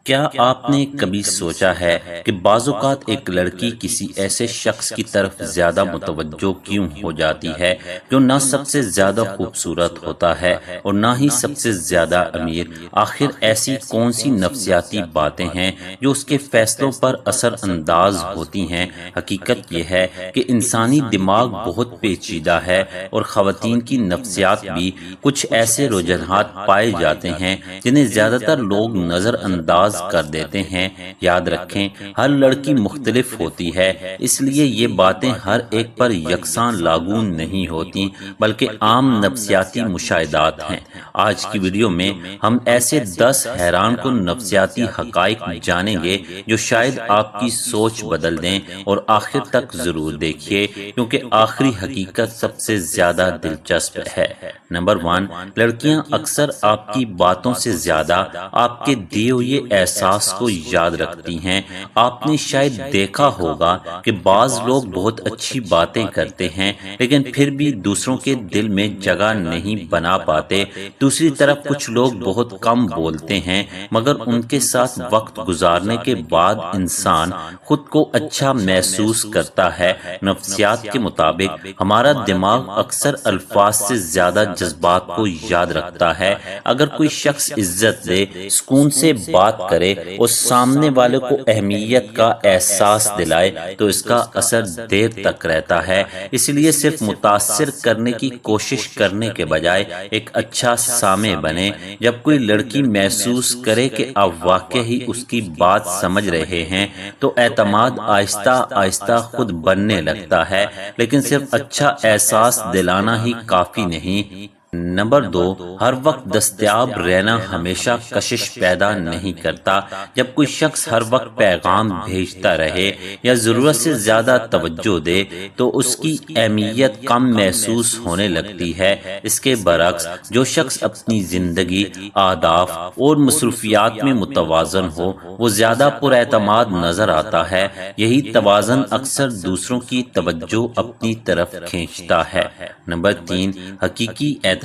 کیا آپ نے کبھی سوچا ہے کہ بعض اوقات ایک لڑکی کسی ایسے شخص کی طرف زیادہ متوجہ کیوں ہو جاتی ہے جو نہ سب سے زیادہ خوبصورت ہوتا ہے اور نہ ہی سب سے زیادہ امیر؟ آخر ایسی کون سی نفسیاتی باتیں ہیں جو اس کے فیصلوں پر اثر انداز ہوتی ہیں؟ حقیقت یہ ہے کہ انسانی دماغ بہت پیچیدہ ہے اور خواتین کی نفسیات بھی کچھ ایسے رجحانات پائے جاتے ہیں جنہیں زیادہ تر لوگ نظر انداز کر دیتے ہیں۔ یاد رکھیں، ہر لڑکی مختلف ہوتی ہے، اس لیے یہ باتیں ہر ایک پر یکساں لاگو نہیں ہوتی بلکہ عام نفسیاتی مشاہدات ہیں۔ آج کی ویڈیو میں ہم ایسے 10 حیران کن نفسیاتی حقائق جانیں گے جو شاید آپ کی سوچ بدل دیں، اور آخر تک ضرور دیکھیے کیونکہ آخری حقیقت سب سے زیادہ دلچسپ ہے۔ نمبر 1، لڑکیاں اکثر آپ کی باتوں سے زیادہ آپ کے دیے ہوئے احساس کو یاد رکھتی ہیں۔ آپ نے شاید دیکھا ہوگا کہ بعض لوگ بہت اچھی باتیں کرتے ہیں لیکن پھر بھی دوسروں کے دل میں جگہ نہیں بنا پاتے۔ دوسری طرف کچھ لوگ بہت کم بولتے ہیں مگر ان کے ساتھ وقت گزارنے کے بعد انسان خود کو اچھا محسوس کرتا ہے۔ نفسیات کے مطابق ہمارا دماغ اکثر الفاظ سے زیادہ جذبات کو یاد رکھتا ہے۔ اگر کوئی شخص عزت دے، سکون سے بات کرے اور سامنے والے کو اہمیت کا احساس دلائے تو اس کا اثر دیر تک رہتا ہے۔ اس لیے صرف متاثر کرنے کی کوشش کرنے کے بجائے ایک اچھا سامع بنے۔ جب کوئی لڑکی محسوس کرے کہ آپ واقعی اس کی بات سمجھ رہے ہیں تو اعتماد آہستہ آہستہ خود بننے لگتا ہے، لیکن صرف اچھا احساس دلانا ہی کافی نہیں۔ نمبر 2، ہر وقت دستیاب رہنا ہمیشہ کشش پیدا نہیں کرتا۔ جب کوئی شخص ہر وقت پیغام بھیجتا رہے یا ضرورت سے زیادہ توجہ دے تو اس کی اہمیت کم محسوس ہونے لگتی ہے۔ اس کے برعکس جو شخص اپنی زندگی، اہداف اور مصروفیات میں متوازن ہو وہ زیادہ پر اعتماد نظر آتا ہے۔ یہی توازن اکثر دوسروں کی توجہ اپنی طرف کھینچتا ہے۔ نمبر 3، حقیقی اعتماد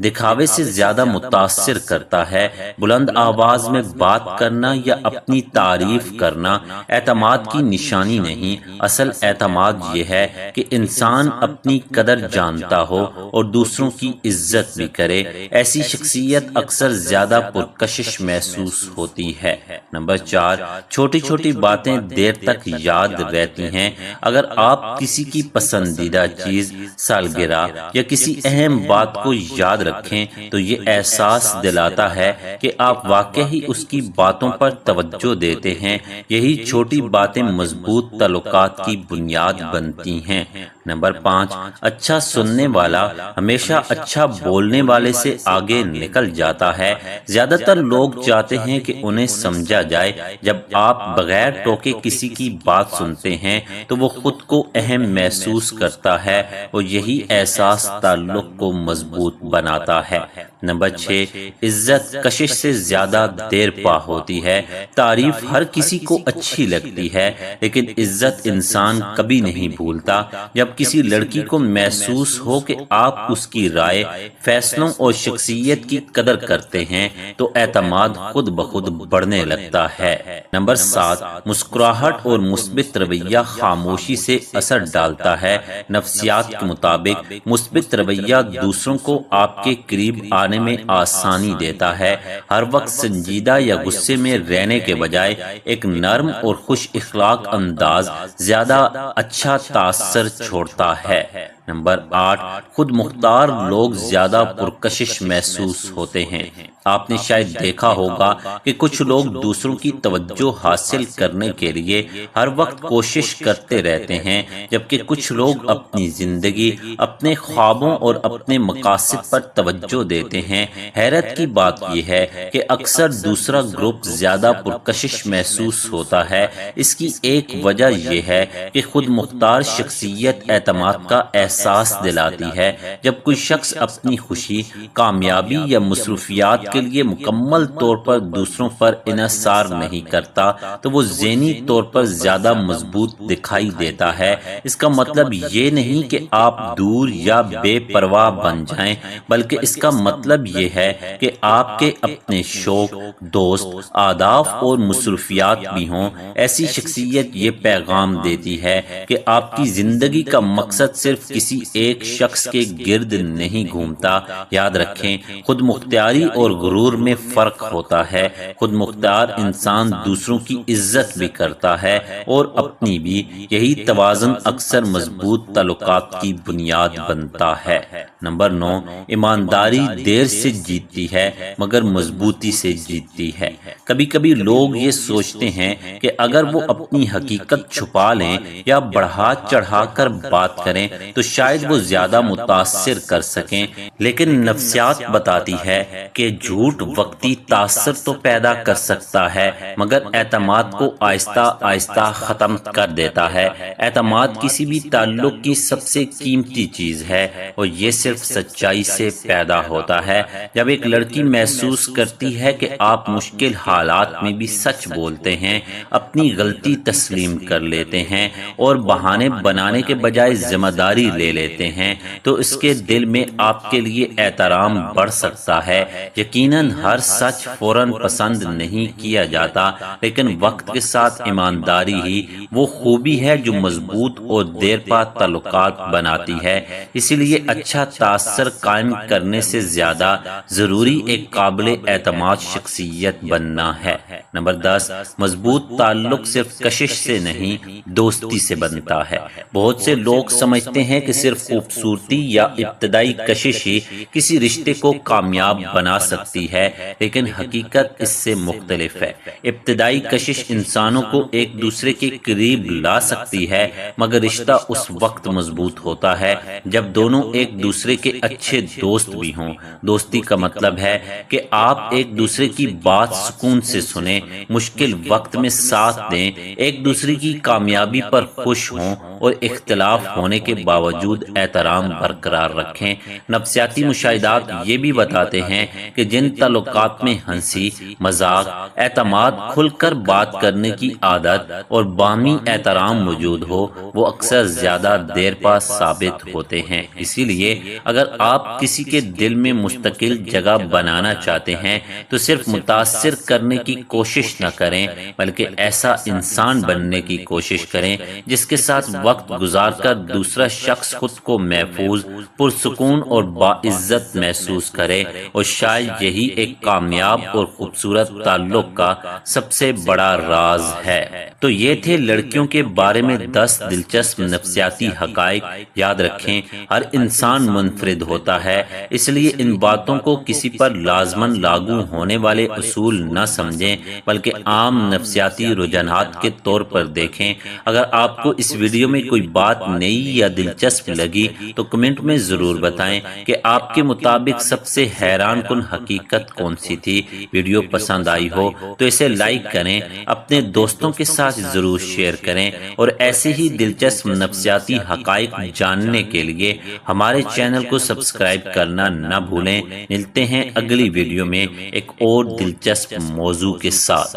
دکھاوے سے زیادہ متاثر کرتا ہے۔ بلند آواز میں بات کرنا یا اپنی تعریف کرنا اعتماد کی نشانی نہیں۔ اصل اعتماد یہ ہے کہ انسان اپنی قدر جانتا ہو اور دوسروں کی عزت بھی کرے۔ ایسی شخصیت اکثر زیادہ پرکشش محسوس ہوتی ہے۔ نمبر 4، چھوٹی چھوٹی باتیں دیر تک یاد رہتی ہیں۔ اگر آپ کسی کی پسندیدہ چیز، سالگرہ یا کسی اہم بات کو یاد رکھیں تو یہ احساس دلاتا ہے کہ آپ واقعی اس کی باتوں پر توجہ دیتے ہیں۔ یہی چھوٹی باتیں مضبوط تعلقات کی بنیاد بنتی ہیں۔ نمبر 5، اچھا سننے والا ہمیشہ اچھا بولنے والے سے آگے نکل جاتا ہے۔ زیادہ تر لوگ چاہتے ہیں کہ انہیں سمجھا جائے۔ جب آپ بغیر ٹوکے کسی کی بات سنتے ہیں تو وہ خود کو اہم محسوس کرتا ہے اور یہی احساس تعلق کو مضبوط بناتا ہے۔ نمبر 6، عزت کشش سے زیادہ دیر پا ہوتی ہے۔ تعریف ہر کسی کو اچھی لگتی ہے لیکن عزت انسان کبھی نہیں بھولتا۔ جب کسی لڑکی کو محسوس ہو کہ آپ اس کی رائے، فیصلوں اور شخصیت کی قدر کرتے ہیں تو اعتماد خود بخود بڑھنے لگتا ہے۔ نمبر 7، مسکراہٹ اور مثبت رویہ خاموشی سے اثر ڈالتا ہے۔ نفسیات کے مطابق مثبت رویہ دوسروں کو آپ کے قریب آنے میں آسانی دیتا ہے۔ ہر وقت سنجیدہ یا غصے میں رہنے کے بجائے ایک نرم اور خوش اخلاق انداز زیادہ اچھا تاثر چھوڑتا ہے۔ نمبر 8، خود مختار لوگ زیادہ پرکشش محسوس ہوتے ہیں۔ آپ نے شاید دیکھا ہوگا کہ کچھ لوگ دوسروں کی توجہ حاصل کرنے کے لیے ہر وقت کوشش کرتے رہتے ہیں، جبکہ کچھ لوگ اپنی زندگی، اپنے خوابوں اور اپنے مقاصد پر توجہ دیتے ہیں۔ حیرت کی بات یہ ہے کہ اکثر دوسرا گروپ زیادہ پرکشش محسوس ہوتا ہے۔ اس کی ایک وجہ یہ ہے کہ خود مختار شخصیت اعتماد کا احساس دلاتی ہے۔ جب کوئی شخص اپنی خوشی، کامیابی یا مصروفیات کے لیے مکمل طور پر دوسروں پر انحصار نہیں کرتا تو وہ ذہنی طور پر زیادہ مضبوط دکھائی دیتا ہے۔ اس کا مطلب یہ نہیں کہ آپ دور یا بے پرواہ بن جائیں، بلکہ اس کا مطلب یہ ہے کہ آپ کے اپنے شوق، دوست، اہداف اور مصروفیات بھی ہوں۔ ایسی شخصیت یہ پیغام دیتی ہے کہ آپ کی زندگی کا مقصد صرف کسی ایک شخص کے گرد نہیں گھومتا۔ یاد رکھیں، خود مختاری اور غرور میں فرق ہوتا ہے۔ خود مختار انسان دوسروں کی عزت بھی کرتا ہے اور اپنی بھی۔ یہی توازن اکثر مضبوط تعلقات کی بنیاد بنتا ہے۔ نمبر 9، ایمانداری دیر سے جیتتی ہے مگر مضبوطی سے جیتتی ہے۔ کبھی کبھی لوگ یہ سوچتے ہیں کہ اگر وہ اپنی حقیقت چھپا لیں یا بڑھا چڑھا کر بات کریں تو شاید وہ زیادہ متاثر کر سکیں، لیکن نفسیات بتاتی ہے کہ جھوٹ وقتی تاثر تو پیدا کر سکتا ہے مگر اعتماد کو آہستہ آہستہ ختم کر دیتا ہے۔ اعتماد کسی بھی تعلق کی سب سے قیمتی چیز ہے اور یہ صرف سچائی سے پیدا ہوتا ہے۔ جب ایک لڑکی محسوس کرتی ہے کہ آپ مشکل حالات میں بھی سچ بولتے ہیں، اپنی غلطی تسلیم کر لیتے ہیں اور بہانے بنانے کے بجائے ذمہ داری لے لیتے ہیں، تو اس کے دل میں آپ کے لیے احترام بڑھ سکتا ہے۔ یقیناً ہر سچ فوراً پسند نہیں کیا جاتا، لیکن وقت کے ساتھ ایمانداری ہی وہ خوبی ہے جو مضبوط اور دیر پا تعلقات بناتی ہے۔ اسی لیے اچھا تاثر قائم کرنے سے زیادہ ضروری ایک قابل اعتماد شخصیت بننا ہے۔ نمبر 10، مضبوط تعلق صرف کشش سے نہیں، دوستی سے بنتا ہے۔ بہت سے لوگ سمجھتے ہیں کہ صرف خوبصورتی یا ابتدائی کشش ہی کسی رشتے کو کامیاب بنا سکتی ہے، لیکن حقیقت اس سے مختلف ہے۔ ابتدائی کشش انسانوں کو ایک دوسرے کے قریب لا سکتی ہے، مگر رشتہ اس وقت مضبوط ہوتا ہے جب دونوں ایک دوسرے کے اچھے دوست بھی ہوں۔ دوستی کا مطلب ہے کہ آپ ایک دوسرے کی بات سکون سے سنیں، مشکل وقت میں ساتھ دیں، ایک دوسرے کی کامیابی پر خوش ہوں اور اختلاف ہونے کے باوجود احترام برقرار رکھیں۔ نفسیاتی مشاہدات یہ بھی بتاتے ہیں کہ جن تعلقات میں ہنسی، مذاق، اعتماد، کھل کر بات کرنے کی عادت اور باہمی احترام موجود ہو، وہ اکثر زیادہ دیر پا ثابت ہوتے ہیں۔ اسی لیے اگر آپ کسی کے دل میں مستقل جگہ بنانا چاہتے ہیں تو صرف متاثر کرنے کی کوشش نہ کریں، بلکہ ایسا انسان بننے کی کوشش کریں جس کے ساتھ وقت گزار کر دوسرا شخص خود کو محفوظ، پرسکون اور باعزت محسوس کرے، اور شاید یہی ایک کامیاب اور خوبصورت تعلق کا سب سے بڑا راز ہے۔ تو یہ تھے لڑکیوں کے بارے میں 10 دلچسپ نفسیاتی حقائق۔ یاد رکھیں، ہر انسان منفرد ہوتا ہے، اس لیے ان باتوں کو کسی پر لازماً لاگو ہونے والے اصول نہ سمجھیں، بلکہ عام نفسیاتی رجحانات کے طور پر دیکھیں۔ اگر آپ کو اس ویڈیو میں کوئی بات نئی یا دلچسپ لگی تو کمنٹ میں ضرور بتائیں کہ آپ کے مطابق سب سے حیران کن حقیقت کون سی تھی۔ ویڈیو پسند آئی ہو تو اسے لائک کریں، اپنے دوستوں کے ساتھ ضرور شیئر کریں، اور ایسے ہی دلچسپ نفسیاتی حقائق جاننے کے لیے ہمارے چینل کو سبسکرائب کرنا نہ بھولیں۔ ملتے ہیں اگلی ویڈیو میں ایک اور دلچسپ موضوع کے ساتھ۔